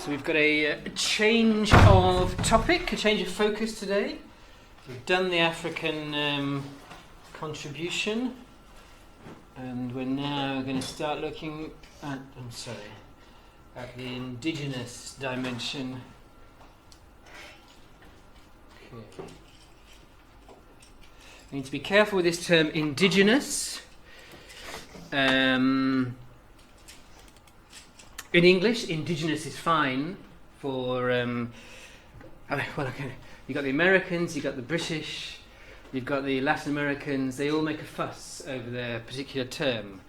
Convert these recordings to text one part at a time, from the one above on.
So we've got a change of topic, a change of focus today. We've done the African contribution, and we're now going to start looking at, at the indigenous dimension. Okay. We need to be careful with this term indigenous. In English, indigenous is fine for, you've got the Americans, you've got the British, you've got the Latin Americans, they all make a fuss over their particular term.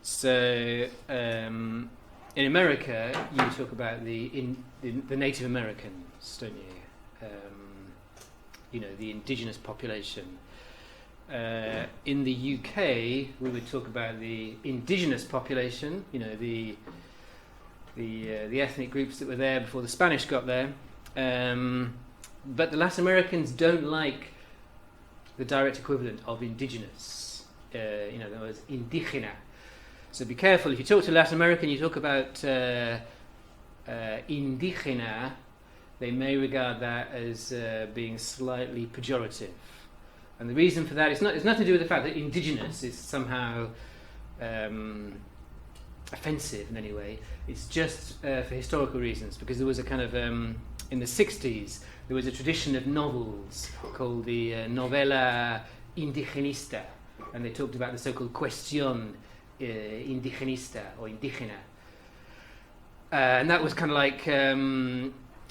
So, in America, you talk about the Native Americans, don't you? The indigenous population. In the UK, we would talk about the indigenous population, the ethnic groups that were there before the Spanish got there. But the Latin Americans don't like the direct equivalent of indigenous. The word indigena. So be careful. If you talk to Latin American, you talk about indigena, they may regard that as being slightly pejorative. And the reason for that, it's nothing to do with the fact that indigenous is somehow offensive in any way. It's just for historical reasons, because there was a kind of in the 60s there was a tradition of novels called the novela indigenista, and they talked about the so-called cuestión indigenista or indigena, and that was kind of like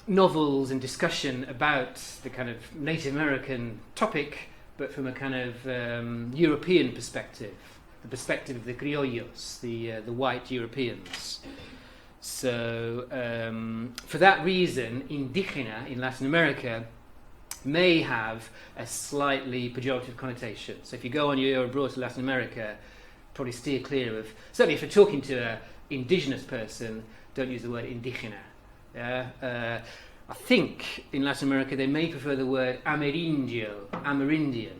novels and discussion about the kind of Native American topic, but from a kind of European perspective. The perspective of the criollos, the white Europeans. So, for that reason, indigena in Latin America may have a slightly pejorative connotation. So if you go on you're abroad to Latin America, probably steer clear of, certainly if you're talking to an indigenous person, don't use the word indigena. I think in Latin America they may prefer the word Amerindian.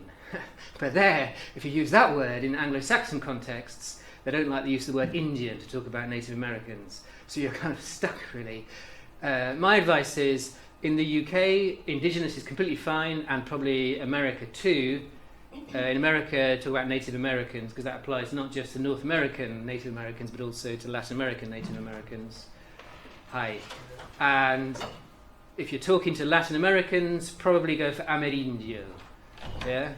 But there, if you use that word in Anglo-Saxon contexts, they don't like the use of the word Indian to talk about Native Americans. So you're kind of stuck, really. My advice is, in the UK, indigenous is completely fine, and probably America too. In America, talk about Native Americans, because that applies not just to North American Native Americans, but also to Latin American Native Americans. Hi. And if you're talking to Latin Americans, probably go for Amerindio. Yeah?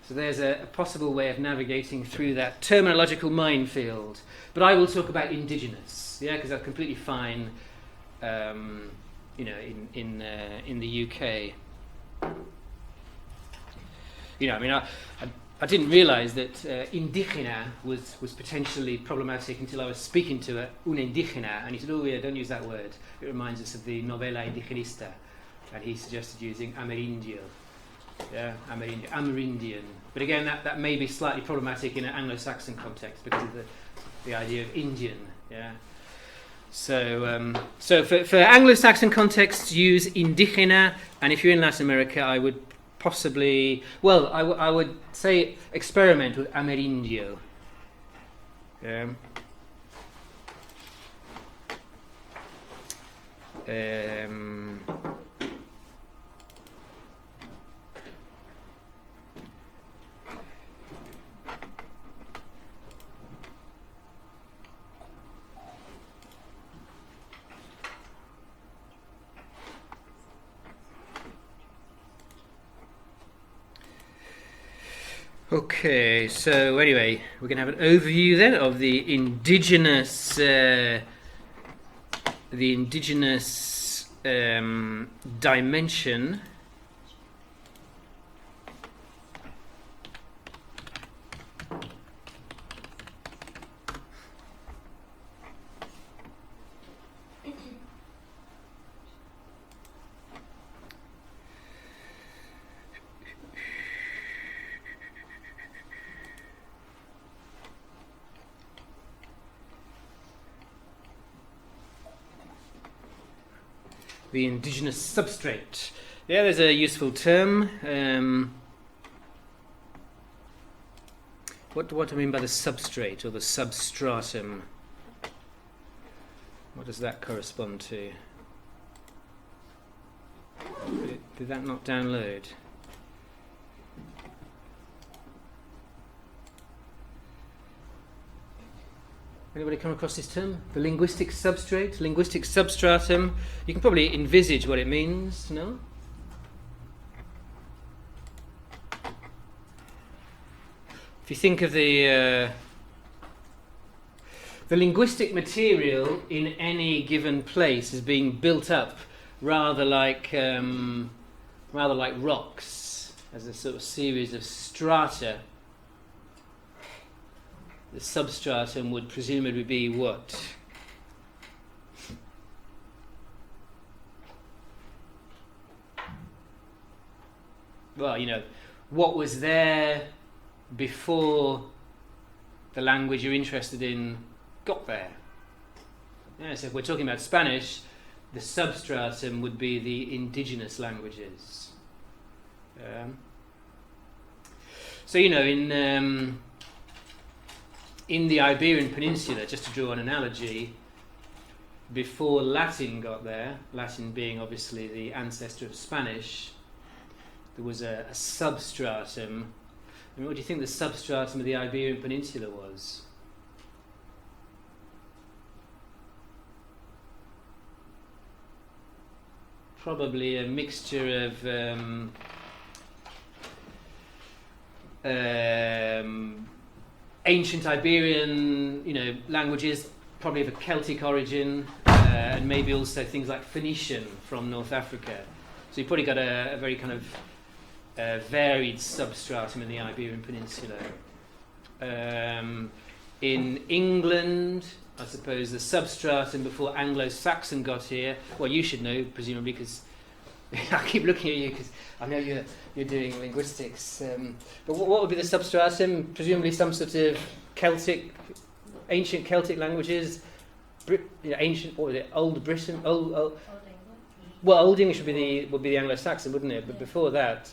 So there's a possible way of navigating through that terminological minefield. But I will talk about indigenous, because that's completely fine, in the UK. I didn't realise that indigena was potentially problematic until I was speaking to un indígena, and he said, "Oh yeah, don't use that word. It reminds us of the novela indigenista," and he suggested using Amerindio. Yeah, Amerindian. But again, that may be slightly problematic in an Anglo-Saxon context because of the idea of Indian. Yeah. So for Anglo-Saxon contexts, use indigena, and if you're in Latin America, I would possibly, I would say experiment with Amerindio. Yeah. Okay, so anyway, we're going to have an overview then of the indigenous dimension. The indigenous substrate. Yeah, there's a useful term. What do I mean by the substrate or the substratum? What does that correspond to? Did that not download? Anybody come across this term? The linguistic substrate, linguistic substratum. You can probably envisage what it means, no? If you think of the linguistic material in any given place as being built up rather like rocks, as a sort of series of strata, the substratum would presumably be what? Well, you know, what was there before the language you're interested in got there. Yeah, so if we're talking about Spanish, the substratum would be the indigenous languages. So, you know, in the Iberian Peninsula, just to draw an analogy, before Latin got there, Latin being obviously the ancestor of Spanish, there was a substratum. I mean, what do you think the substratum of the Iberian Peninsula was? Probably a mixture of ancient Iberian, you know, languages, probably of a Celtic origin, and maybe also things like Phoenician from North Africa. So you've probably got a very kind of varied substratum in the Iberian Peninsula. In England, I suppose the substratum before Anglo-Saxon got here. Well, you should know, presumably, because I keep looking at you because I know you're doing linguistics. But what would be the substratum? Presumably some sort of Celtic, ancient Celtic languages. Ancient, what was it? Old Britain, Old English. Well, Old English would be the Anglo-Saxon, wouldn't it? But before that,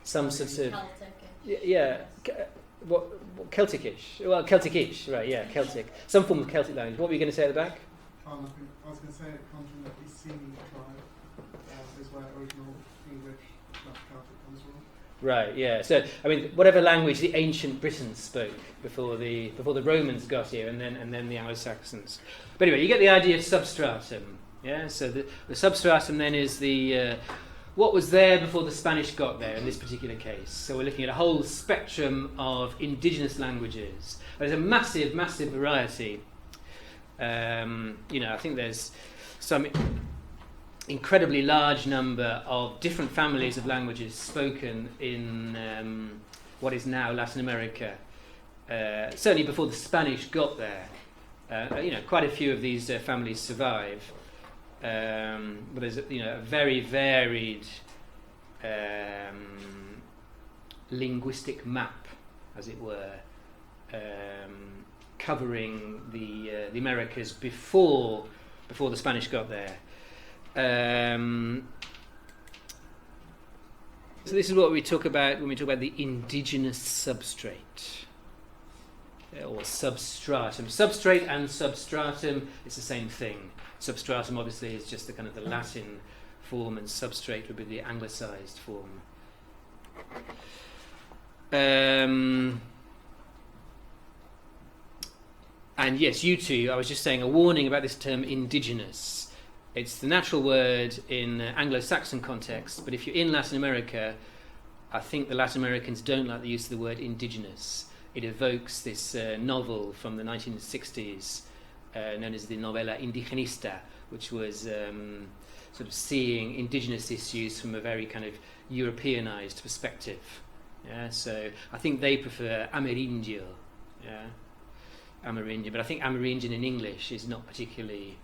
some sort of Celtic-ish. Well, Celtic-ish, right? Yeah, Celtic. Some form of Celtic language. What were you going to say at the back? I was going to say it comes from the Iceni tribe, is where original English Celtic comes from. Right. Yeah. So, I mean, whatever language the ancient Britons spoke before the Romans got here, and then the Anglo-Saxons. But anyway, you get the idea of substratum. Yeah. So the substratum then is the what was there before the Spanish got there in this particular case. So we're looking at a whole spectrum of indigenous languages. There's a massive, massive variety. I think there's some incredibly large number of different families of languages spoken in what is now Latin America. Certainly before the Spanish got there. Quite a few of these families survive. But there's a very varied linguistic map, as it were, covering the Americas before the Spanish got there. So this is what we talk about when we talk about the indigenous substrate, or substratum. Substrate and substratum, it's the same thing. Substratum obviously is just the kind of the Latin form, and substrate would be the anglicised form. And yes, you too, I was just saying a warning about this term indigenous. It's the natural word in Anglo-Saxon context, but if you're in Latin America, I think the Latin Americans don't like the use of the word indigenous. It evokes this novel from the 1960s known as the novela indigenista, which was sort of seeing indigenous issues from a very kind of Europeanized perspective. Yeah, so I think they prefer Amerindio. Yeah, Amerindio, but I think Amerindian in English is not particularly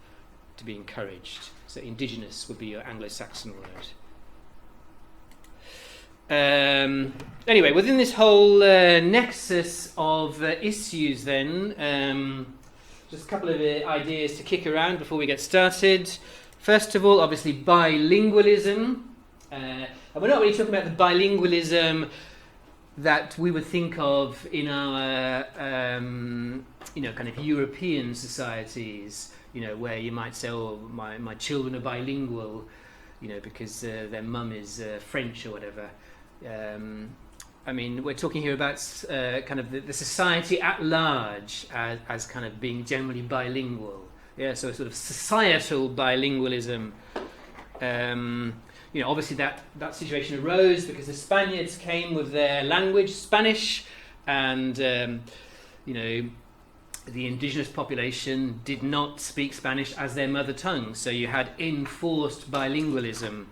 to be encouraged. So indigenous would be your Anglo-Saxon word. Anyway, within this whole nexus of issues then, just a couple of ideas to kick around before we get started. First of all, obviously bilingualism. And we're not really talking about the bilingualism that we would think of in our, kind of European societies, where you might say, oh, my children are bilingual, because their mum is French or whatever. I mean, we're talking here about kind of the society at large as kind of being generally bilingual. Yeah, so sort of societal bilingualism. Obviously that situation arose because the Spaniards came with their language, Spanish, and the indigenous population did not speak Spanish as their mother tongue, so you had enforced bilingualism.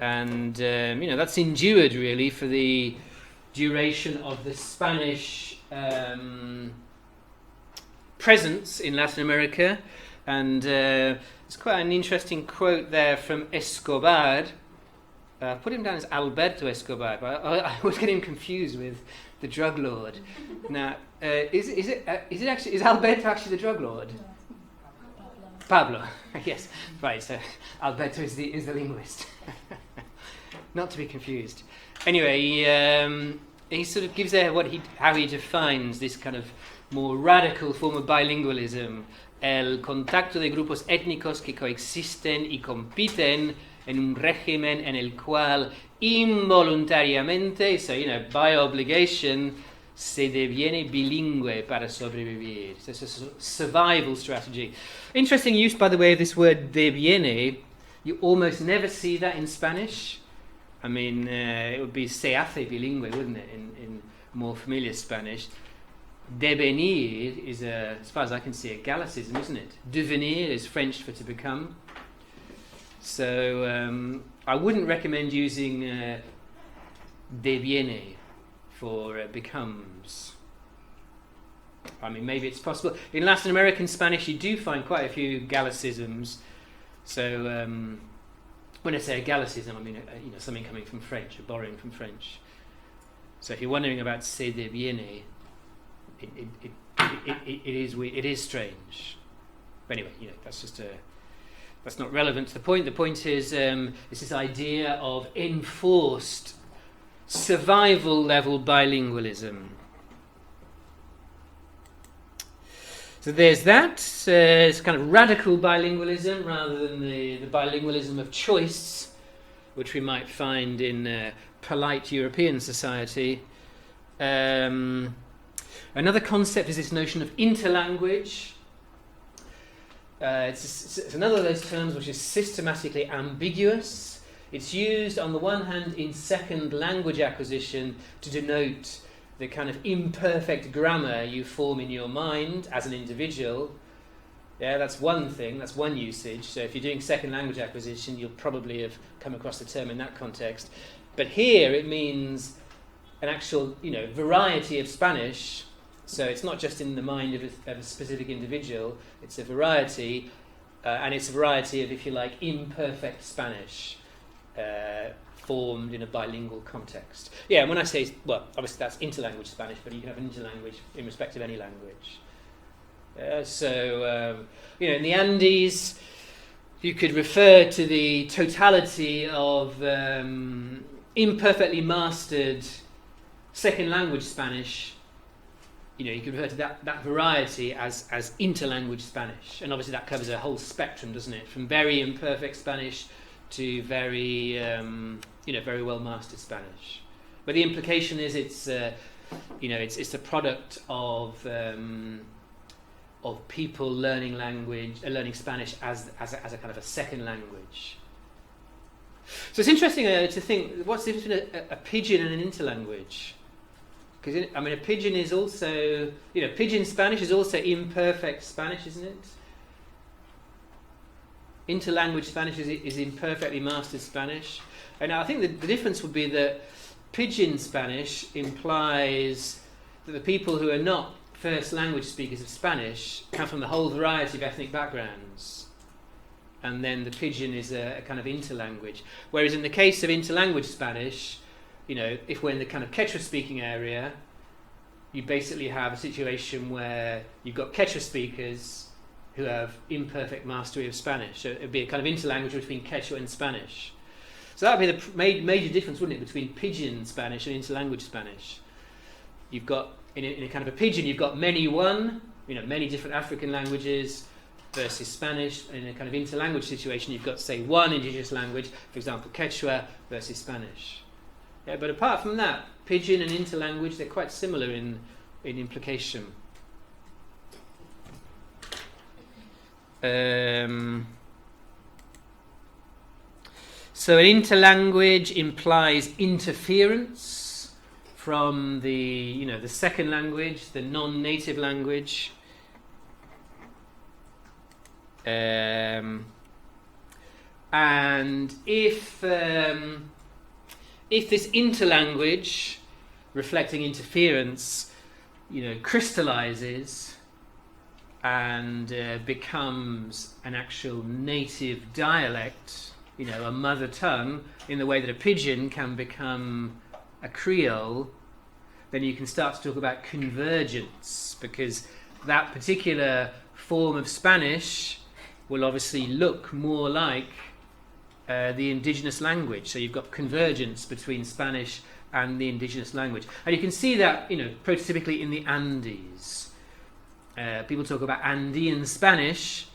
And that's endured really for the duration of the Spanish presence in Latin America. And it's quite an interesting quote there from Escobar. Put him down as Alberto Escobar, but I was getting confused with the drug lord. Now, is Alberto actually the drug lord? Pablo. Yes, right. So Alberto is the linguist. Not to be confused. Anyway, he sort of gives there how he defines this kind of more radical form of bilingualism: el contacto de grupos étnicos que coexisten y compiten en un régimen en el cual involuntariamente, so by obligation, se deviene bilingüe para sobrevivir. So it's a survival strategy. Interesting use, by the way, of this word deviene. You almost never see that in Spanish. I mean, it would be se hace bilingüe, wouldn't it, in more familiar Spanish. Devenir is, as far as I can see, a Gallicism, isn't it? Devenir is French for to become. So I wouldn't recommend using deviene for becomes. I mean, maybe it's possible. In Latin American Spanish, you do find quite a few Gallicisms. So when I say a Gallicism, I mean something coming from French, or borrowing from French. So if you're wondering about se deviene, it is strange. But anyway, that's just that's not relevant to the point. The point is it's this idea of enforced survival level bilingualism. So there's that. It's kind of radical bilingualism rather than the bilingualism of choice, which we might find in polite European society. Another concept is this notion of interlanguage. It's another of those terms which is systematically ambiguous. It's used on the one hand in second language acquisition to denote the kind of imperfect grammar you form in your mind as an individual. Yeah, that's one thing, that's one usage. So if you're doing second language acquisition, you'll probably have come across the term in that context. But here it means an actual, variety of Spanish. So it's not just in the mind of a specific individual, it's a variety, and it's a variety of, if you like, imperfect Spanish, formed in a bilingual context. Yeah, and when I say, well, obviously that's interlanguage Spanish, but you can have an interlanguage in respect of any language. In the Andes, you could refer to the totality of imperfectly mastered second language Spanish. You could refer to that variety as interlanguage Spanish, and obviously that covers a whole spectrum, doesn't it? From very imperfect Spanish to very, very well mastered Spanish. But the implication is it's the product of people learning Spanish as a kind of a second language. So it's interesting to think what's the difference between a pidgin and an interlanguage. Because a pidgin is also, pidgin Spanish is also imperfect Spanish, isn't it? Interlanguage Spanish is imperfectly mastered Spanish. And I think the difference would be that pidgin Spanish implies that the people who are not first language speakers of Spanish come from the whole variety of ethnic backgrounds. And then the pidgin is a kind of interlanguage. Whereas in the case of interlanguage Spanish, if we're in the kind of Quechua speaking area, you basically have a situation where you've got Quechua speakers who have imperfect mastery of Spanish. So it would be a kind of interlanguage between Quechua and Spanish. So that would be the major difference, wouldn't it, between pidgin Spanish and interlanguage Spanish. You've got, in a kind of a pidgin, you've got many different African languages, versus Spanish. In a kind of interlanguage situation, you've got, say, one indigenous language, for example, Quechua versus Spanish. Yeah, but apart from that, Pidgin and interlanguage, they're quite similar in implication. So an interlanguage implies interference from the second language, the non-native language. And if this interlanguage reflecting interference, crystallizes and becomes an actual native dialect, a mother tongue, in the way that a pidgin can become a Creole, then you can start to talk about convergence, because that particular form of Spanish will obviously look more like the indigenous language. So you've got convergence between Spanish and the indigenous language. And you can see that, prototypically in the Andes. People talk about Andean Spanish,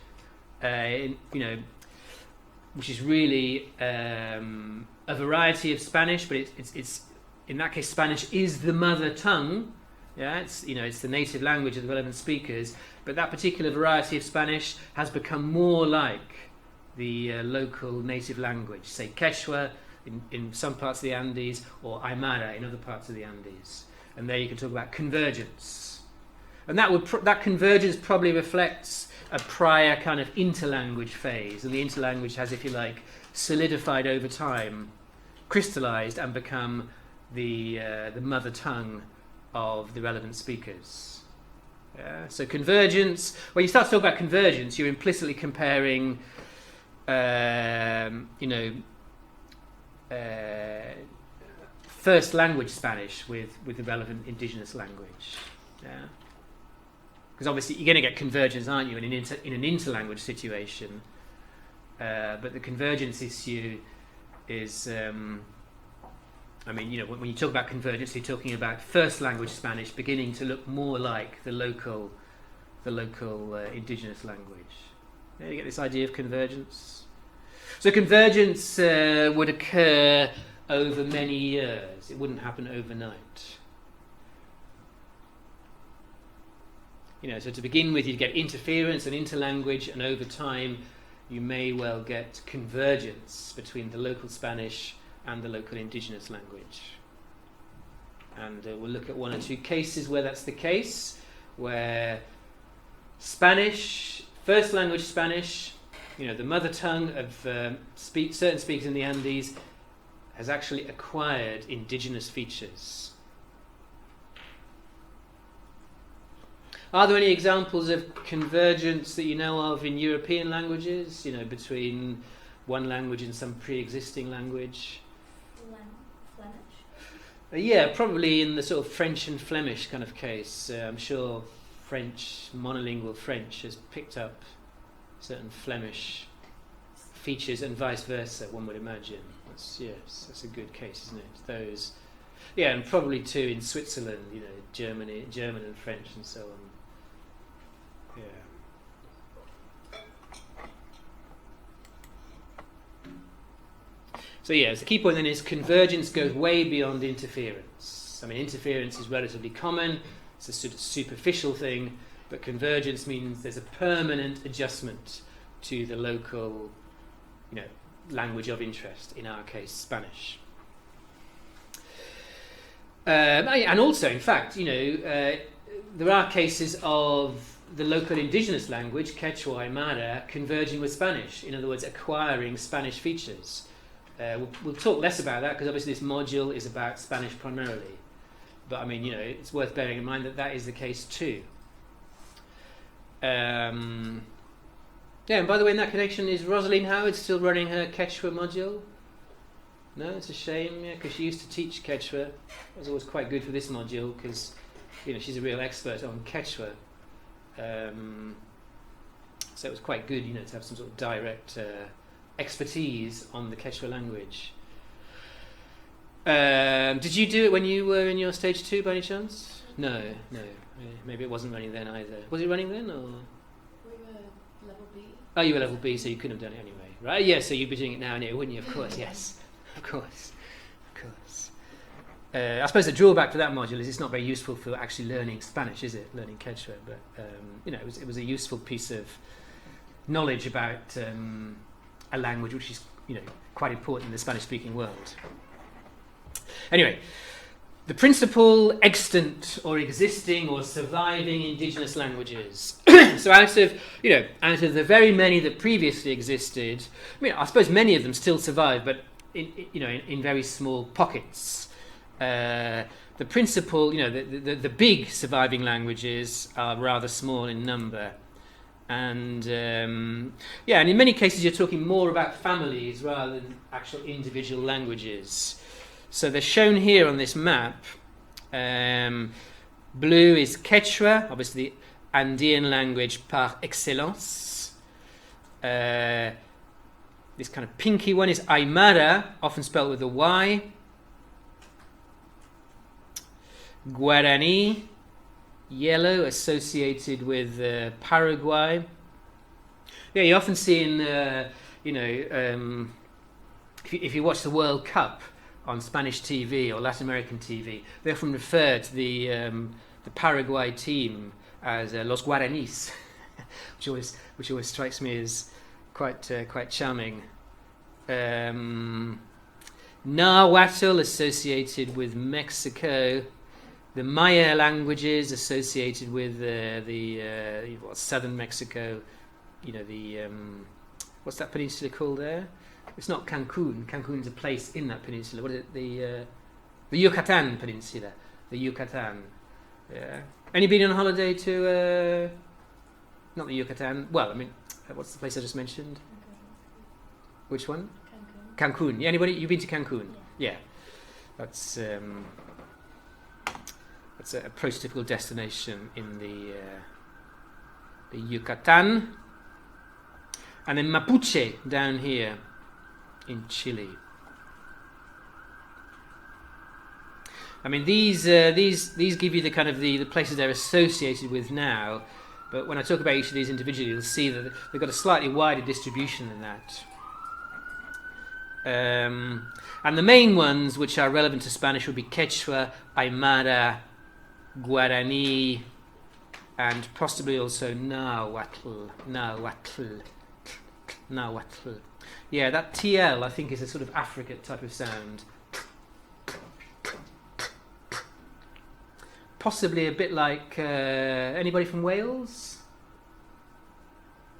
which is really a variety of Spanish, but it's in that case Spanish is the mother tongue. Yeah, it's the native language of the relevant speakers, but that particular variety of Spanish has become more like the local native language, say Quechua in some parts of the Andes, or Aymara in other parts of the Andes. And there you can talk about convergence. And that convergence probably reflects a prior kind of interlanguage phase, and the interlanguage has, if you like, solidified over time, crystallized, and become the mother tongue of the relevant speakers. Yeah? So convergence, when you start to talk about convergence, you're implicitly comparing first language Spanish with the relevant indigenous language. Yeah? Because obviously you're going to get convergence, aren't you, in an interlanguage situation? But the convergence issue is, when you talk about convergence, you're talking about first language Spanish beginning to look more like the local indigenous language. Yeah, you get this idea of convergence. So convergence would occur over many years. It wouldn't happen overnight. So to begin with, you'd get interference and interlanguage, and over time you may well get convergence between the local Spanish and the local indigenous language. And we'll look at one or two cases where that's the case, where Spanish, first language Spanish, the mother tongue of certain speakers in the Andes, has actually acquired indigenous features. Are there any examples of convergence that you know of in European languages, between one language and some pre-existing language? Flemish? Yeah, probably in the sort of French and Flemish kind of case. I'm sure monolingual French has picked up certain Flemish features and vice versa, one would imagine. That's a good case, isn't it? Those, yeah, and probably too in Switzerland, German and French and so on. Yeah. So the key point then is convergence goes way beyond interference. I mean, interference is relatively common, it's a sort of superficial thing, but convergence means there's a permanent adjustment to the local, language of interest, in our case, Spanish. And also, in fact, there are cases of the local indigenous language, Quechua, Aymara, converging with Spanish, in other words, acquiring Spanish features. We'll talk less about that because obviously this module is about Spanish primarily. But it's worth bearing in mind that is the case too. And by the way, in that connection, is Rosalind Howard still running her Quechua module? No, it's a shame, because she used to teach Quechua. It was always quite good for this module because, she's a real expert on Quechua. So it was quite good, to have some sort of direct expertise on the Quechua language. Did you do it when you were in your stage 2 by any chance? No. Maybe it wasn't running then either. Was it running then, or? We were level B Oh, you were level B, so you couldn't have done it anyway, right? Yeah, so you'd be doing it now anyway, wouldn't you? Of course, yes. Of course. Of course. I suppose the drawback to that module is it's not very useful for actually learning Spanish, is it? Learning Quechua, but it was a useful piece of knowledge about a language which is quite important in the Spanish-speaking world. Anyway, the principal extant or existing or surviving indigenous languages. So out of the very many that previously existed, I suppose many of them still survive, but in very small pockets. The principal, the big surviving languages are rather small in number. And and in many cases you're talking more about families rather than actual individual languages. So they're shown here on this map. Blue is Quechua, obviously the Andean language par excellence. This kind of pinky one is Aymara, often spelled with a Y. Guarani, yellow, associated with Paraguay. Yeah, you often see in, if you watch the World Cup on Spanish TV or Latin American TV, they often refer to the Paraguay team as Los Guaranis, which always strikes me as quite charming. Nahuatl, associated with Mexico. The Maya languages associated with southern Mexico. What's that peninsula called there? It's not Cancun. Cancun's a place in that peninsula. What is it? The Yucatan Peninsula. The Yucatan. Yeah. Any been on holiday to? Not the Yucatan. Well, what's the place I just mentioned? Which one? Cancun. Yeah, anybody? You've been to Cancun? Yeah. That's a prototypical destination in the Yucatan. And then Mapuche down here in Chile. These give you the kind of the places they're associated with now, but when I talk about each of these individually, you'll see that they've got a slightly wider distribution than that. And the main ones which are relevant to Spanish would be Quechua, Aymara, Guarani, and possibly also Nahuatl. Yeah, that TL I think is a sort of affricate type of sound. Possibly a bit like anybody from Wales?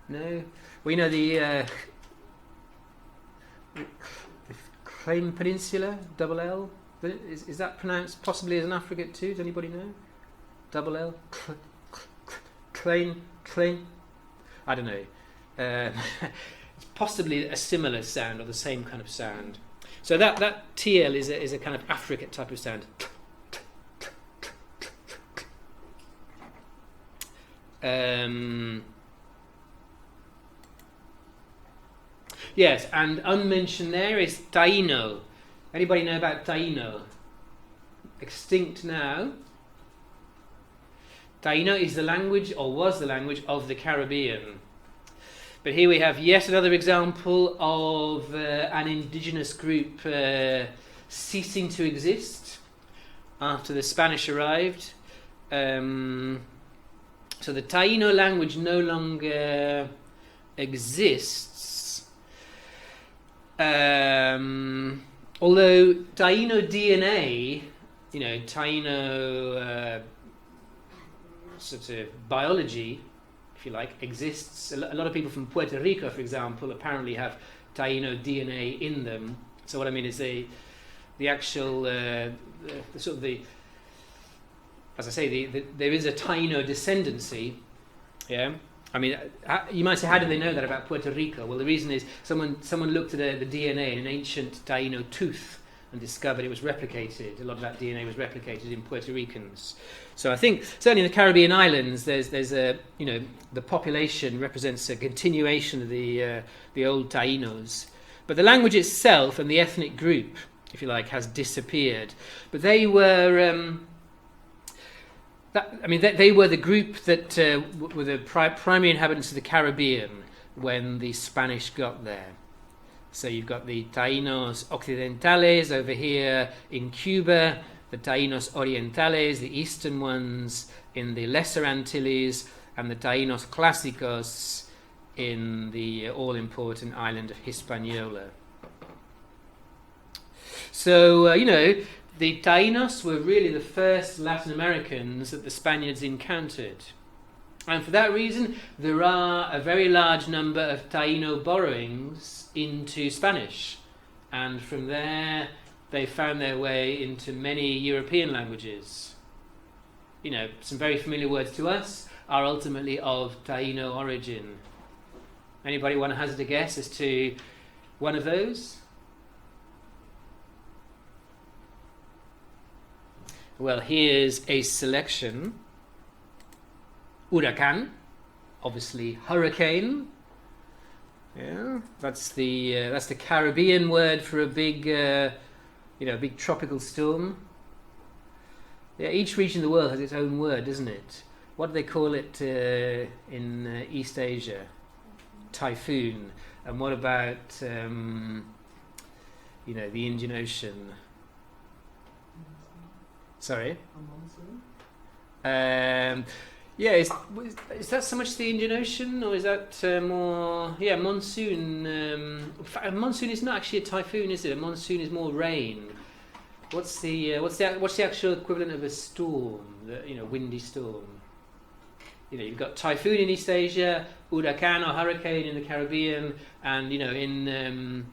No? Well, the Claim Peninsula, double L. Is that pronounced possibly as an affricate too? Does anybody know? Double L? Claim? I don't know. It's possibly a similar sound or the same kind of sound. So that TL is a kind of affricate type of sound. Yes, and unmentioned there is Taino. Anybody know about Taino? Extinct now. Taino is the language, or was the language, of the Caribbean. But here we have yet another example of an indigenous group ceasing to exist after the Spanish arrived. So the Taino language no longer exists. Although Taino DNA, Taino sort of biology, if you like, exists. A lot of people from Puerto Rico, for example, apparently have Taino DNA in them. So what I mean is the actual, as I say, there is a Taino descendancy. Yeah. You might say, how do they know that about Puerto Rico? Well, the reason is someone looked at the DNA in an ancient Taino tooth and discovered it was replicated. A lot of that DNA was replicated in Puerto Ricans. So I think certainly in the Caribbean islands, there's a the population represents a continuation of the old Tainos, but the language itself and the ethnic group, if you like, has disappeared. But they were. They were the group that were the primary inhabitants of the Caribbean, when the Spanish got there. So you've got the Taínos Occidentales over here in Cuba, the Taínos Orientales, the eastern ones in the Lesser Antilles, and the Taínos Clásicos in the all-important island of Hispaniola. So, the Taínos were really the first Latin Americans that the Spaniards encountered. And for that reason, there are a very large number of Taíno borrowings into Spanish. And from there, they found their way into many European languages. Some very familiar words to us are ultimately of Taíno origin. Anybody want to hazard a guess as to one of those? Well, here's a selection. Huracán, obviously hurricane. Yeah, that's the Caribbean word for a big, big tropical storm. Yeah, each region of the world has its own word, doesn't it? What do they call it in East Asia? Typhoon. And what about the Indian Ocean? Sorry. Is that so much the Indian Ocean, or is that more? Yeah, monsoon. A monsoon is not actually a typhoon, is it? A monsoon is more rain. What's the actual equivalent of a storm? Windy storm. You've got typhoon in East Asia, huracán or hurricane in the Caribbean, and in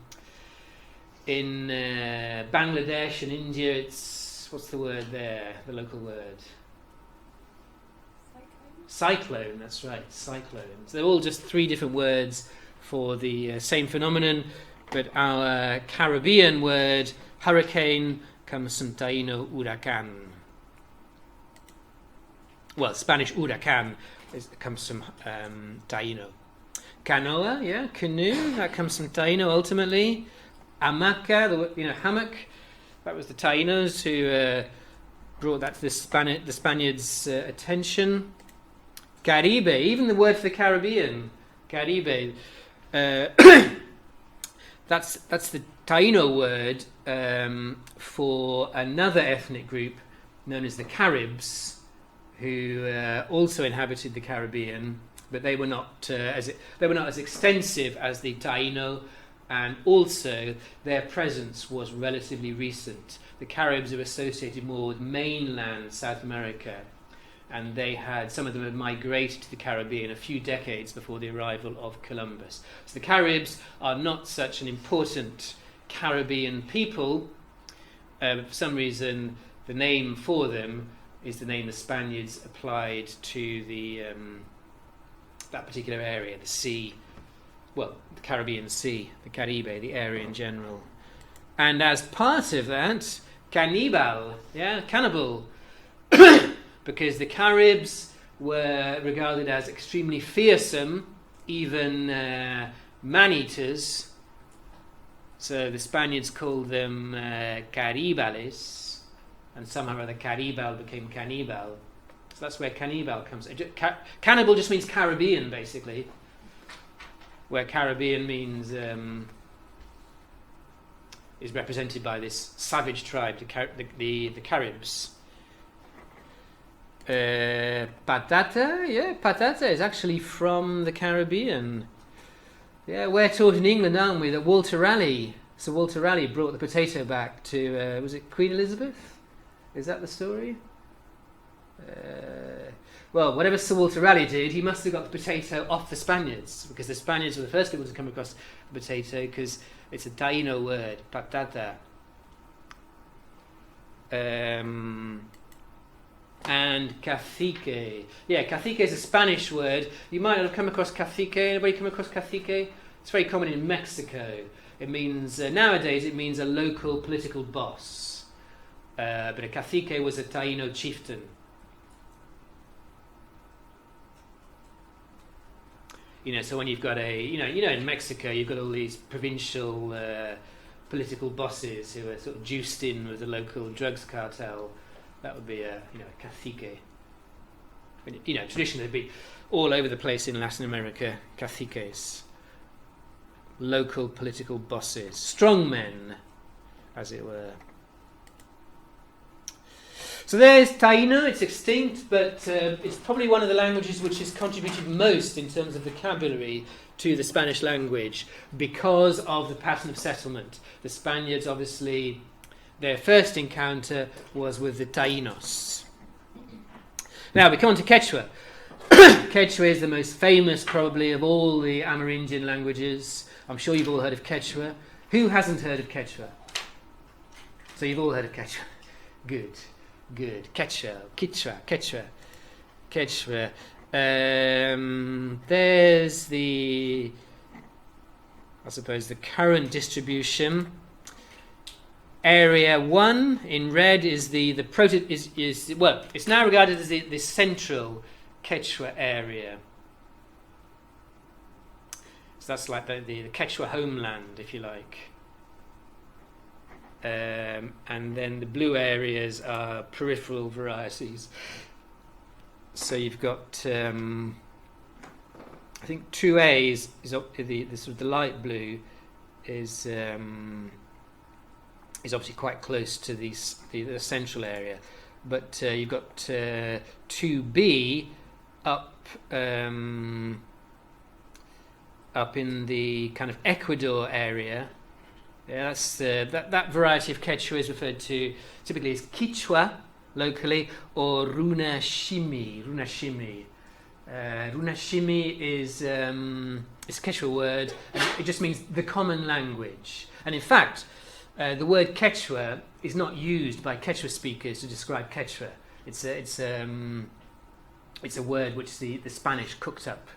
Bangladesh and India, it's what's the word there? The local word. Cyclone, that's right, cyclone. So they're all just three different words for the same phenomenon, but our Caribbean word, hurricane, comes from Taíno huracán. Well, Spanish huracán comes from Taíno. Canoa, yeah, canoe, that comes from Taíno ultimately. Hamaca, hammock, that was the Taínos who brought that to the Spaniards' attention. Caribe, even the word for the Caribbean, Caribe, that's the Taíno word for another ethnic group known as the Caribs, who also inhabited the Caribbean, but they were not as extensive as the Taíno, and also their presence was relatively recent. The Caribs are associated more with mainland South America, and some of them had migrated to the Caribbean a few decades before the arrival of Columbus. So the Caribs are not such an important Caribbean people. For some reason, the name for them is the name the Spaniards applied to the that particular area, the sea. Well, the Caribbean Sea, the Caribe, the area in general. And as part of that, cannibal, cannibal. Because the Caribs were regarded as extremely fearsome, even man-eaters. So the Spaniards called them caribales, and somehow or other caribal became cannibal. So that's where cannibal comes. Cannibal just means Caribbean, basically, where Caribbean means is represented by this savage tribe, the Caribs. Patata is actually from the Caribbean. Yeah, we're taught in England, aren't we, that Sir Walter Raleigh brought the potato back to, was it Queen Elizabeth? Is that the story? Well, whatever Sir Walter Raleigh did, he must have got the potato off the Spaniards, because the Spaniards were the first people to come across the potato, because it's a Taíno word, patata. And cacique. Yeah, cacique is a Spanish word. You might have come across cacique. Anybody come across cacique? It's very common in Mexico. It means, nowadays, it means a local political boss. But a cacique was a Taíno chieftain. So when you've got in Mexico, you've got all these provincial political bosses who are sort of juiced in with the local drugs cartel. That would be a cacique. Traditionally they'd be all over the place in Latin America, caciques. local political bosses, strongmen, as it were. So there's Taino. It's extinct, but it's probably one of the languages which has contributed most in terms of vocabulary to the Spanish language because of the pattern of settlement. The Spaniards, obviously, their first encounter was with the Taínos. Now we come on to Quechua. Quechua is the most famous, probably, of all the Amerindian languages. I'm sure you've all heard of Quechua. Who hasn't heard of Quechua? So you've all heard of Quechua. Good. Quechua. There's the, I suppose, the current distribution. Area 1 in red is well, it's now regarded as the central Quechua area. So that's like the Quechua homeland, if you like. And then the blue areas are peripheral varieties. So you've got, I think 2A is the sort of the light blue is obviously quite close to the central area, but you've got 2B up in the kind of Ecuador area. Yeah, that's that variety of Quechua is referred to typically as Quichua locally, or Runashimi. Runashimi is it's a Quechua word, and it just means the common language. And in fact, the word Quechua is not used by Quechua speakers to describe Quechua. It's a word which the Spanish cooked up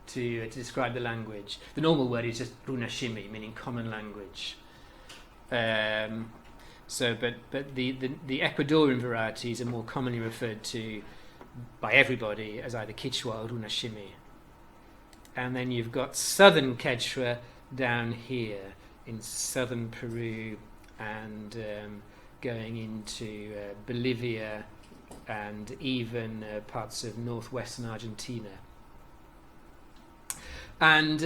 to describe the language. The normal word is just Runashimi, meaning common language. But the Ecuadorian varieties are more commonly referred to by everybody as either Quichua or Runashimi. And then you've got southern Quechua down here in southern Peru and going into Bolivia and even parts of northwestern Argentina. And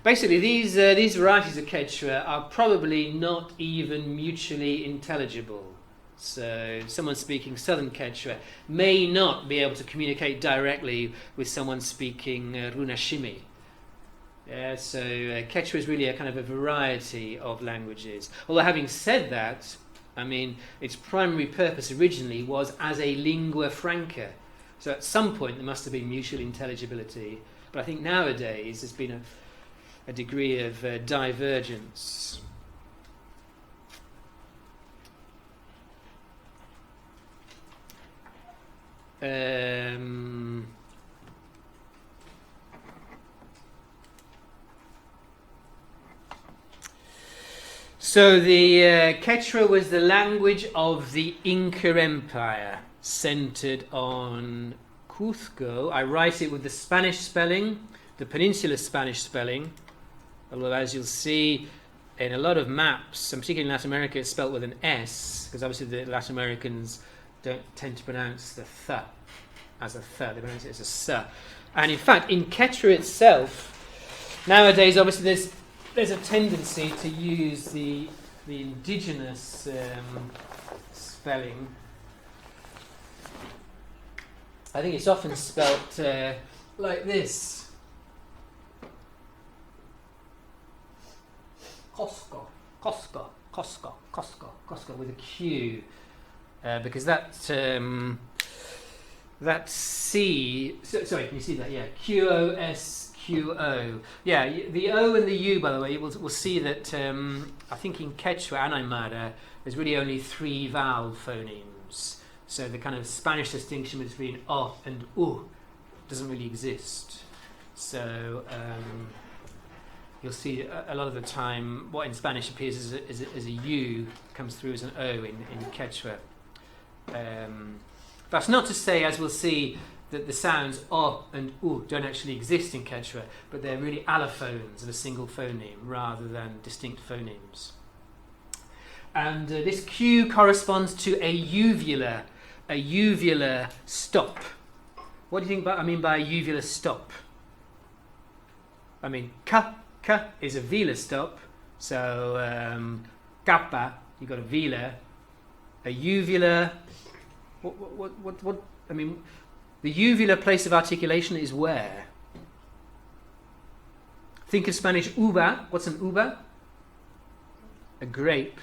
basically these varieties of Quechua are probably not even mutually intelligible. So someone speaking southern Quechua may not be able to communicate directly with someone speaking Runashimi. So Quechua is really a kind of a variety of languages. Although having said that, I mean, its primary purpose originally was as a lingua franca. So at some point there must have been mutual intelligibility. But I think nowadays there's been a degree of divergence. So the Quechua was the language of the Inca Empire, centered on Cuzco. I write it with the Spanish spelling, the Peninsular Spanish spelling, although as you'll see in a lot of maps, and particularly in Latin America, it's spelt with an S, because obviously the Latin Americans don't tend to pronounce the th as a th, they pronounce it as a s. And in fact, in Quechua itself, nowadays obviously there's a tendency to use the indigenous spelling. I think it's often spelt like this. Cosco with a Q, because that C. Sorry, can you see that? Yeah, Qosqo. Yeah, the O and the U, by the way, we'll see that I think in Quechua and Aymara there's really only 3 vowel phonemes. So the kind of Spanish distinction between O and U doesn't really exist. So you'll see a lot of the time what in Spanish appears as a U comes through as an O in Quechua. That's not to say, as we'll see, that the sounds O and U don't actually exist in Quechua, but they're really allophones of a single phoneme rather than distinct phonemes. And this Q corresponds to a uvular stop. What do you think I mean by a uvular stop? I mean, ka, K is a velar stop. So kappa, you've got a velar. A uvula. What? I mean, the uvular place of articulation is where? Think of Spanish uva. What's an uva? A grape.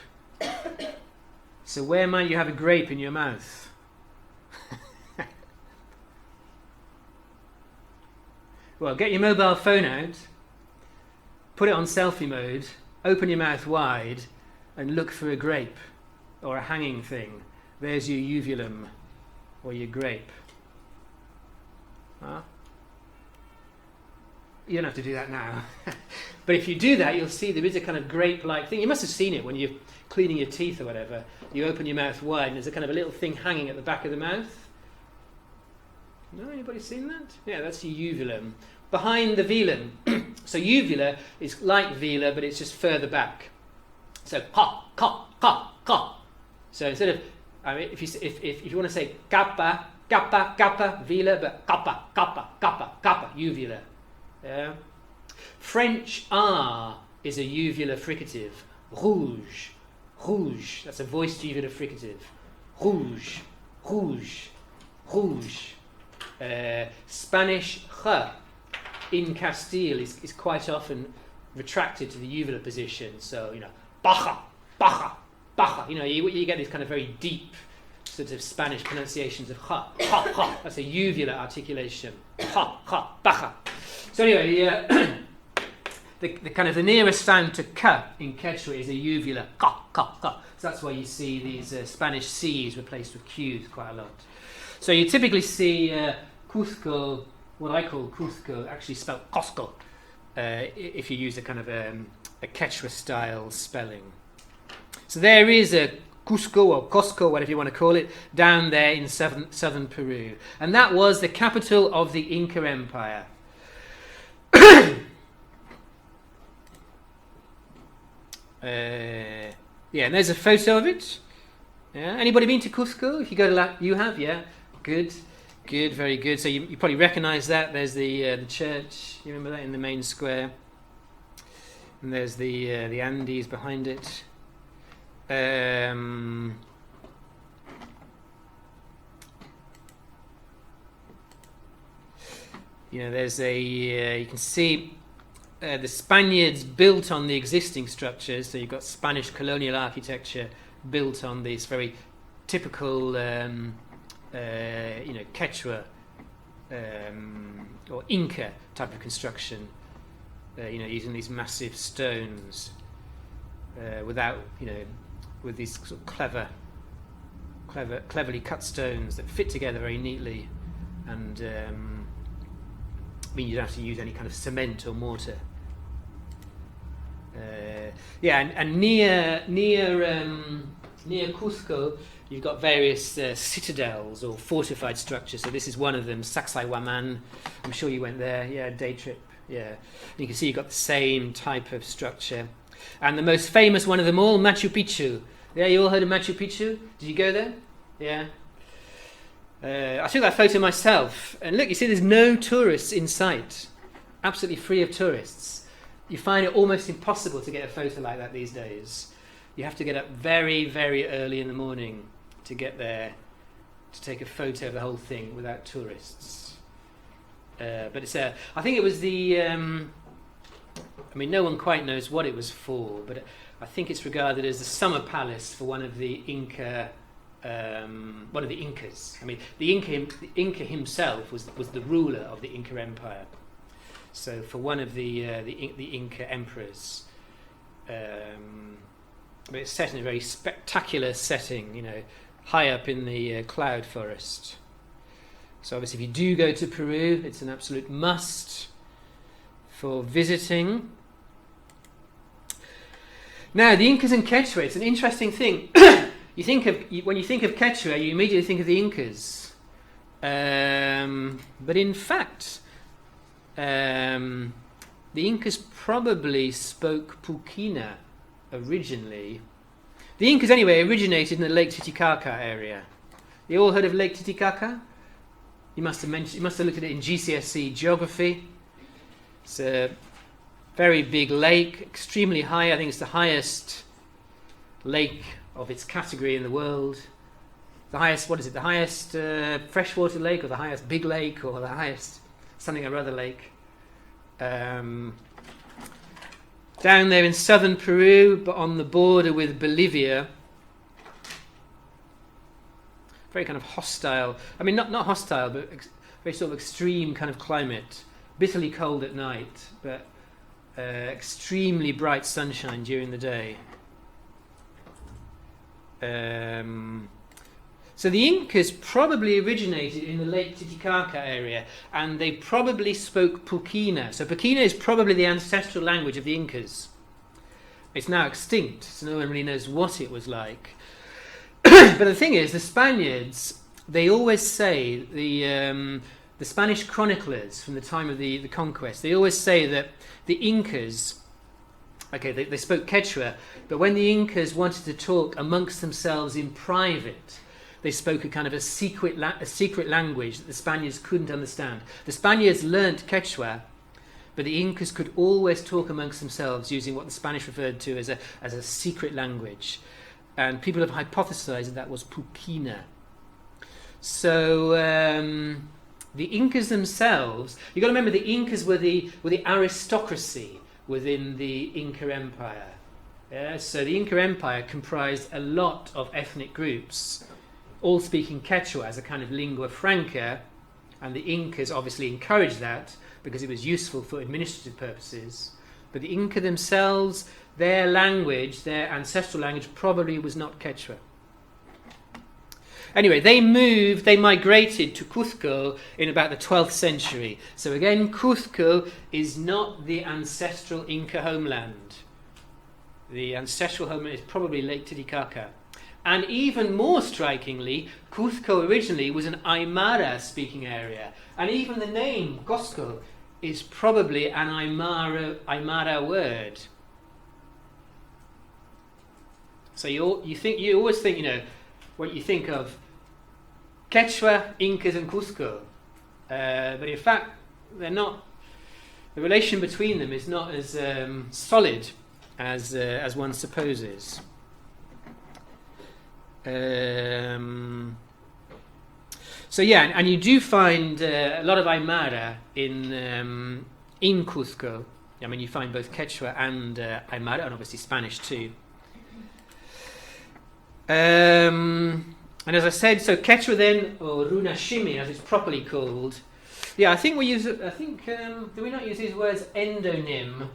So where might you have a grape in your mouth? Well, get your mobile phone out, put it on selfie mode, open your mouth wide, and look for a grape or a hanging thing. There's your uvulum or your grape. Huh? You don't have to do that now. But if you do that, you'll see there is a kind of grape-like thing. You must have seen it when you're cleaning your teeth or whatever. You open your mouth wide and there's a kind of a little thing hanging at the back of the mouth. No, anybody seen that? Yeah, that's your uvulum. Behind the velum. So uvula is like velar, but it's just further back. So ka, ka, ka, ka. So instead of, I mean, if you want to say kappa, kappa, kappa, velar, but kappa, kappa, kappa, kappa, uvula. Yeah. French R is a uvular fricative. Rouge, rouge. That's a voiced uvular fricative. Rouge, rouge, rouge. Spanish ch in Castile is quite often retracted to the uvular position. So, you know, baja, baja, baja. You know, you get these kind of very deep sort of Spanish pronunciations of ha, ha, ha. That's a uvular articulation. Ha, ha, baja. So anyway, the kind of the nearest sound to k in Quechua is a uvular ka, ka, ka. So that's why you see these Spanish C's replaced with Q's quite a lot. So you typically see Cusco, what I call Cusco, actually spelled Costco, if you use a kind of a Quechua style spelling. So there is a Cusco or Costco, whatever you want to call it, down there in southern Peru. And that was the capital of the Inca Empire. Yeah, and there's a photo of it. Yeah, anybody been to Cusco? If you go to you have, yeah. Good, good, very good. So you probably recognise that. There's the church. You remember that in the main square. And there's the Andes behind it. You know, there's you can see the Spaniards built on the existing structures. So you've got Spanish colonial architecture built on this very typical, Quechua or Inca type of construction. Using these massive stones, without, with these sort of cleverly cut stones that fit together very neatly, and mean you don't have to use any kind of cement or mortar. And near Cusco, you've got various citadels or fortified structures. So this is one of them, Sacsayhuaman. I'm sure you went there. Yeah, day trip. Yeah, and you can see you've got the same type of structure. And the most famous one of them all, Machu Picchu. Yeah, you all heard of Machu Picchu? Did you go there? Yeah. I took that photo myself. And look, you see there's no tourists in sight. Absolutely free of tourists. You find it almost impossible to get a photo like that these days. You have to get up very, very early in the morning to get there to take a photo of the whole thing without tourists. But it's I think it was the no one quite knows what it was for, but I think it's regarded as the summer palace for one of the Incas. I mean, the Inca himself was the ruler of the Inca Empire. So for one of the Inca emperors, but it's set in a very spectacular setting, high up in the cloud forest. So obviously, if you do go to Peru, it's an absolute must for visiting. Now, the Incas and Quechua, it's an interesting thing. When you think of Quechua, you immediately think of the Incas. But in fact, the Incas probably spoke Puquina originally. The Incas, anyway, originated in the Lake Titicaca area. You all heard of Lake Titicaca? You must have looked at it in GCSE geography. It's very big lake, extremely high. I think it's the highest lake of its category in the world. The highest, what is it? The highest freshwater lake, or the highest big lake, or the highest something or other lake. Down there in southern Peru, but on the border with Bolivia. Very kind of hostile. I mean, not hostile, but very sort of extreme kind of climate. Bitterly cold at night, but extremely bright sunshine during the day. So the Incas probably originated in the Lake Titicaca area, and they probably spoke Puquina. So Puquina is probably the ancestral language of the Incas. It's now extinct, so no one really knows what it was like. But the thing is, the Spaniards, they always say, the Spanish chroniclers from the time of the conquest, they always say that the Incas, okay, they spoke Quechua, but when the Incas wanted to talk amongst themselves in private, they spoke a kind of a secret language that the Spaniards couldn't understand. The Spaniards learnt Quechua, but the Incas could always talk amongst themselves using what the Spanish referred to as a secret language. And people have hypothesized that was Puquina. So the Incas themselves, you've got to remember, the Incas were the aristocracy within the Inca Empire. Yeah? So the Inca Empire comprised a lot of ethnic groups, all speaking Quechua as a kind of lingua franca, and the Incas obviously encouraged that because it was useful for administrative purposes. But the Inca themselves, their language, their ancestral language, probably was not Quechua. Anyway, they migrated to Cuzco in about the 12th century. So again, Cuzco is not the ancestral Inca homeland. The ancestral homeland is probably Lake Titicaca. And even more strikingly, Cuzco originally was an Aymara-speaking area. And even the name, Cusco, is probably an Aymara word. So you always think, what you think of Quechua, Incas and Cuzco. But in fact, they're not, the relation between them is not as solid as one supposes. So yeah, and you do find a lot of Aymara in Cuzco. I mean, you find both Quechua and Aymara, and obviously Spanish too. And as I said, so Quechua then, or Runashimi as it's properly called. Yeah, I think we use. Do we not use these words endonym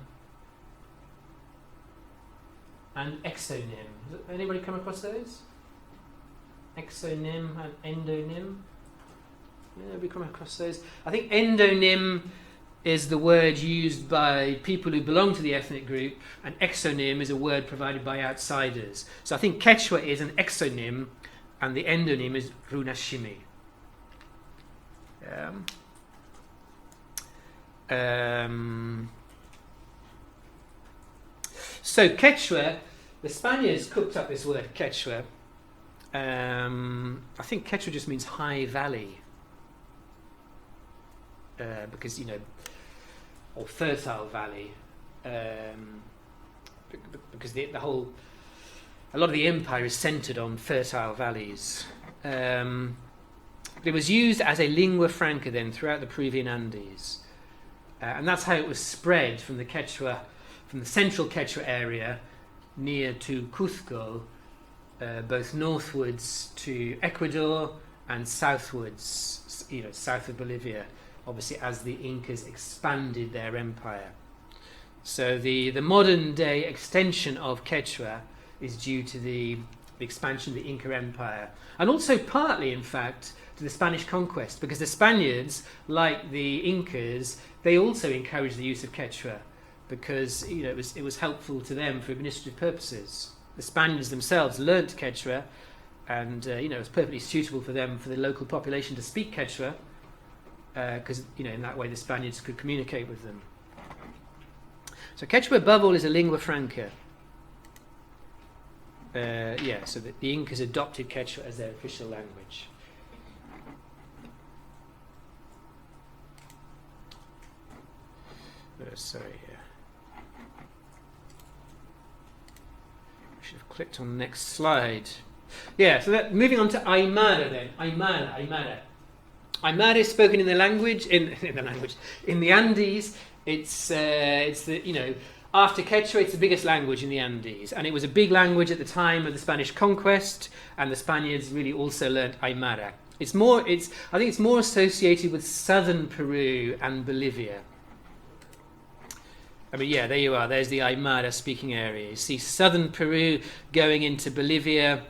and exonym? Has anybody come across those? Exonym and endonym. Yeah, we come across those. I think endonym is the word used by people who belong to the ethnic group, and exonym is a word provided by outsiders. So I think Quechua is an exonym, and the endonym is Runashimi. So Quechua, the Spaniards cooked up this word Quechua. I think Quechua just means high valley, because or fertile valley, because a lot of the empire is centered on fertile valleys. But it was used as a lingua franca then throughout the Peruvian Andes, and that's how it was spread from the central Quechua area near to Cuzco, both northwards to Ecuador and southwards, south of Bolivia, obviously as the Incas expanded their empire. So the modern day extension of Quechua is due to the expansion of the Inca Empire, and also partly, in fact, to the Spanish conquest, because the Spaniards, like the Incas, they also encouraged the use of Quechua because it was helpful to them for administrative purposes. The Spaniards themselves learnt Quechua, and it was perfectly suitable for them, for the local population, to speak Quechua, because in that way the Spaniards could communicate with them. So Quechua, above all, is a lingua franca. So the Incas adopted Quechua as their official language. Sorry here. clicked on next slide. Yeah, so moving on to Aymara then. Aymara. Aymara is spoken in the language in the Andes. It's the after Quechua, it's the biggest language in the Andes, and it was a big language at the time of the Spanish conquest, and the Spaniards really also learnt Aymara. I think it's more associated with southern Peru and Bolivia. I mean, yeah, there you are. There's the Aymara speaking area. You see southern Peru going into Bolivia.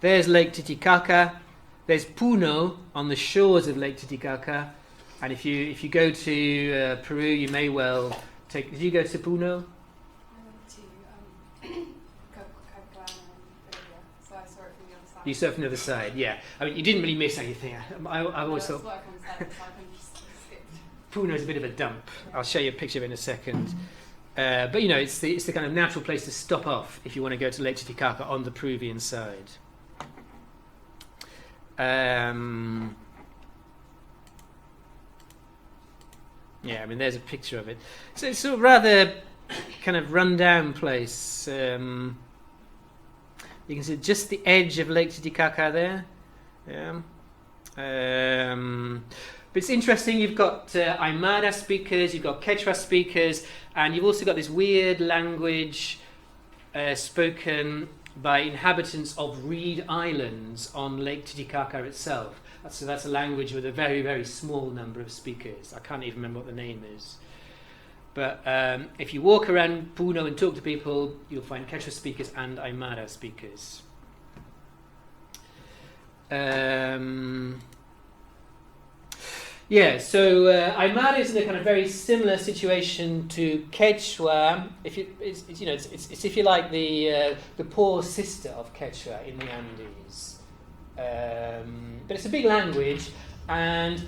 There's Lake Titicaca. There's Puno on the shores of Lake Titicaca. And if you go to Peru, you may well take... Did you go to Puno? I went to Copacabana in Bolivia, so I saw it from the other side. You saw it from the other side, yeah. I mean, you didn't really miss anything. I always thought... That's what I can say, so I can just skip. Puno's a bit of a dump. I'll show you a picture of it in a second. But, it's the kind of natural place to stop off if you want to go to Lake Titicaca on the Peruvian side. Yeah, I mean, there's a picture of it. So it's a rather kind of run-down place. You can see just the edge of Lake Titicaca there. Yeah. But it's interesting, you've got Aymara speakers, you've got Quechua speakers, and you've also got this weird language spoken by inhabitants of Reed Islands on Lake Titicaca itself. So that's a language with a very, very small number of speakers. I can't even remember what the name is. But if you walk around Puno and talk to people, you'll find Quechua speakers and Aymara speakers. Aymara is in a kind of very similar situation to Quechua. It's if you like the poor sister of Quechua in the Andes. But it's a big language, and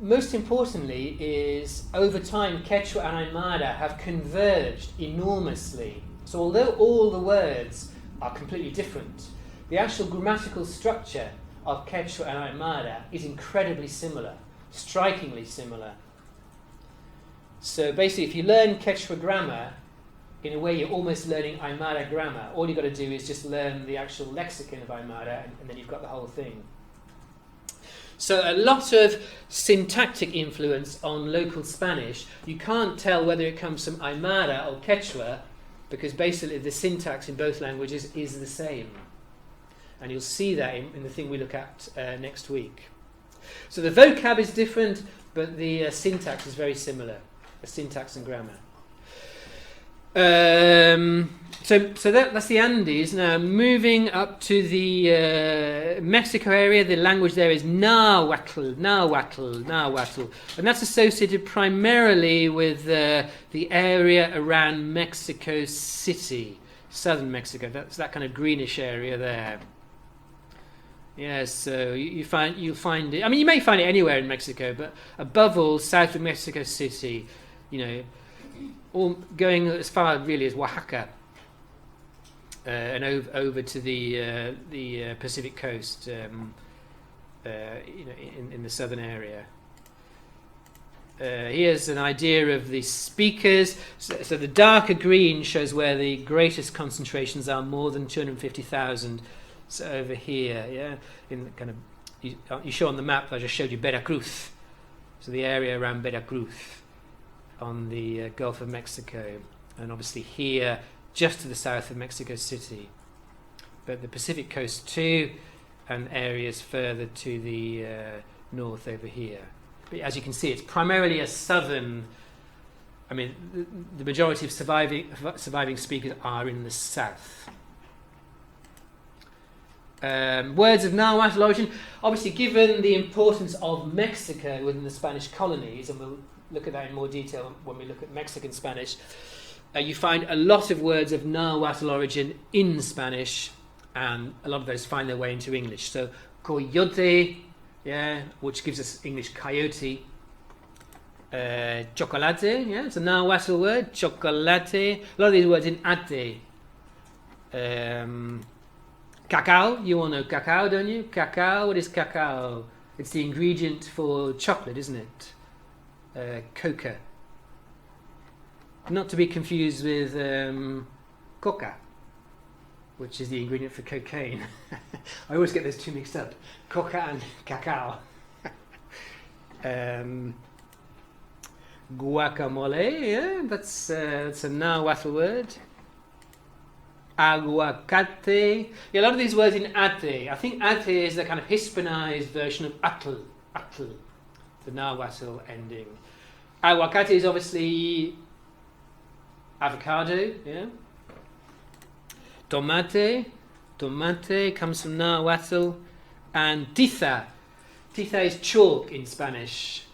most importantly is over time Quechua and Aymara have converged enormously. So although all the words are completely different, the actual grammatical structure of Quechua and Aymara is incredibly similar, strikingly similar. So basically, if you learn Quechua grammar, in a way you're almost learning Aymara grammar. All you've got to do is just learn the actual lexicon of Aymara, and then you've got the whole thing. So a lot of syntactic influence on local Spanish. You can't tell whether it comes from Aymara or Quechua, because basically the syntax in both languages is the same. And you'll see that in the thing we look at next week. So the vocab is different, but the syntax is very similar, the syntax and grammar. So that's the Andes. Now moving up to the Mexico area, the language there is Nahuatl, and that's associated primarily with the area around Mexico City, southern Mexico. That's that kind of greenish area there. Yes, so you'll find it. I mean, you may find it anywhere in Mexico, but above all, south of Mexico City, all going as far really as Oaxaca, and over to the Pacific coast, in the southern area. Here's an idea of the speakers. So the darker green shows where the greatest concentrations are, more than 250,000. So over here, yeah, in the kind of you show on the map. I just showed you Veracruz, so the area around Veracruz on the Gulf of Mexico, and obviously here just to the south of Mexico City, but the Pacific coast too, and areas further to the north over here. But as you can see, it's primarily a southern. I mean, the majority of surviving speakers are in the south. Words of Nahuatl origin. Obviously, given the importance of Mexico within the Spanish colonies, and we'll look at that in more detail when we look at Mexican Spanish, you find a lot of words of Nahuatl origin in Spanish, and a lot of those find their way into English. So, coyote, yeah, which gives us English coyote. Chocolate, yeah, it's a Nahuatl word, chocolate. A lot of these words in ate. Cacao, you all know cacao, don't you? Cacao, what is cacao? It's the ingredient for chocolate, isn't it? Coca. Not to be confused with coca, which is the ingredient for cocaine. I always get those two mixed up. Coca and cacao. Guacamole, yeah, that's a Nahuatl word. Aguacate. Yeah, a lot of these words in ate. I think ate is the kind of Hispanized version of atl, the Nahuatl ending. Aguacate is obviously avocado, yeah. Tomate comes from Nahuatl. And tiza. Tiza is chalk in Spanish.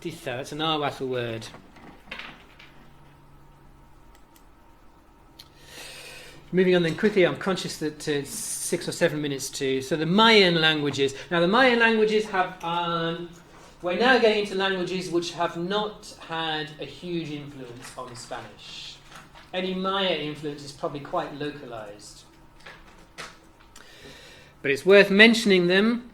Tiza, that's a Nahuatl word. Moving on then quickly, I'm conscious that it's 6 or 7 minutes to... So the Mayan languages. Now the Mayan languages have... we're now getting into languages which have not had a huge influence on Spanish. Any Maya influence is probably quite localized. But it's worth mentioning them.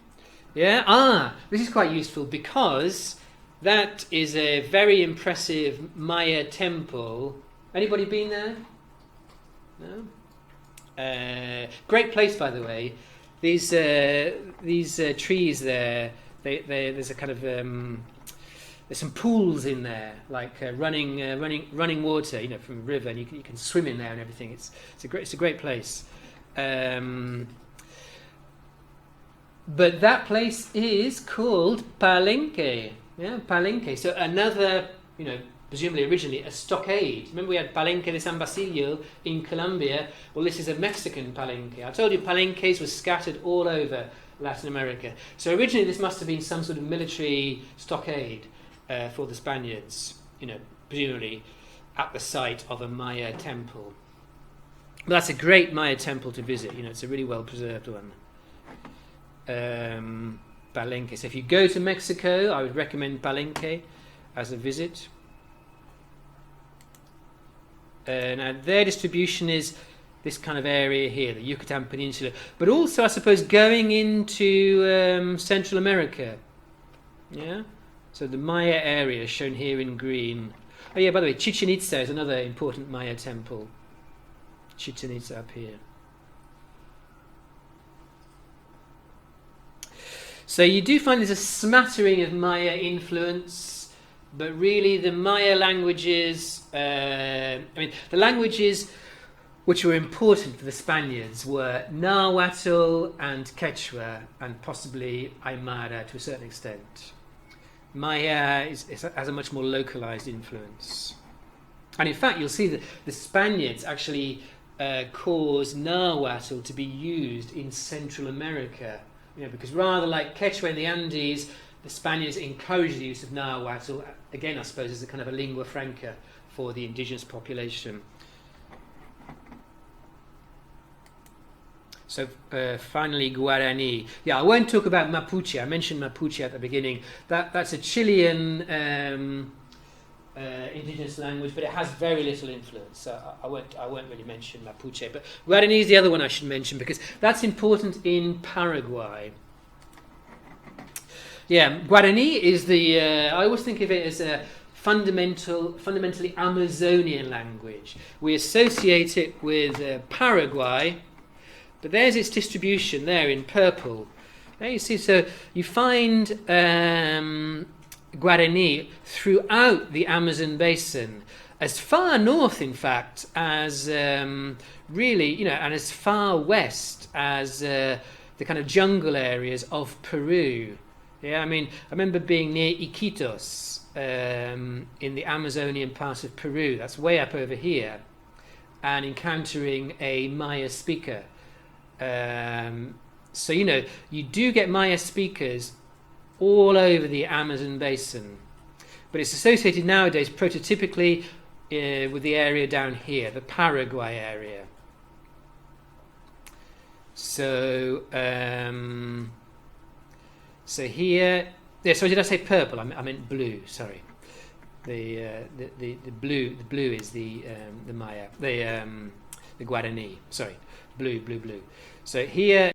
Yeah. This is quite useful because that is a very impressive Maya temple. Anybody been there? No? Great place, by the way. These trees there. There's a kind of there's some pools in there, like running water, from a river, and you can swim in there and everything. It's a great place. But that place is called Palenque. Yeah, Palenque. So another, presumably originally a stockade. Remember we had Palenque de San Basilio in Colombia. Well, this is a Mexican Palenque. I told you Palenques were scattered all over Latin America. So originally this must have been some sort of military stockade for the Spaniards, presumably at the site of a Maya temple. But that's a great Maya temple to visit. It's a really well preserved one. Palenque. So if you go to Mexico, I would recommend Palenque as a visit. Now their distribution is this kind of area here, the Yucatan Peninsula, but also I suppose going into Central America. Yeah, so the Maya area is shown here in green. Oh yeah, by the way, Chichen Itza is another important Maya temple. Chichen Itza up here. So you do find there's a smattering of Maya influence, but really the Maya languages, the languages which were important for the Spaniards were Nahuatl and Quechua, and possibly Aymara to a certain extent. Maya has a much more localized influence. And in fact, you'll see that the Spaniards actually caused Nahuatl to be used in Central America. Because rather like Quechua in the Andes, the Spaniards encouraged the use of Nahuatl, again I suppose as a kind of a lingua franca for the indigenous population. So finally Guarani. Yeah, I won't talk about Mapuche. I mentioned Mapuche at the beginning. That's a Chilean indigenous language, but it has very little influence. So I won't really mention Mapuche. But Guarani is the other one I should mention because that's important in Paraguay. Yeah, Guarani is the. I always think of it as a fundamentally Amazonian language. We associate it with Paraguay, but there's its distribution there in purple. There you see. So you find Guarani throughout the Amazon basin, as far north, in fact, as really, and as far west as the kind of jungle areas of Peru. Yeah, I remember being near Iquitos in the Amazonian part of Peru. That's way up over here, and encountering a Maya speaker. So you do get Maya speakers all over the Amazon basin, but it's associated nowadays prototypically with the area down here, the Paraguay area. So here, sorry, did I say purple? I meant blue. Sorry, the blue is the Maya, the Guarani. Sorry, blue. So here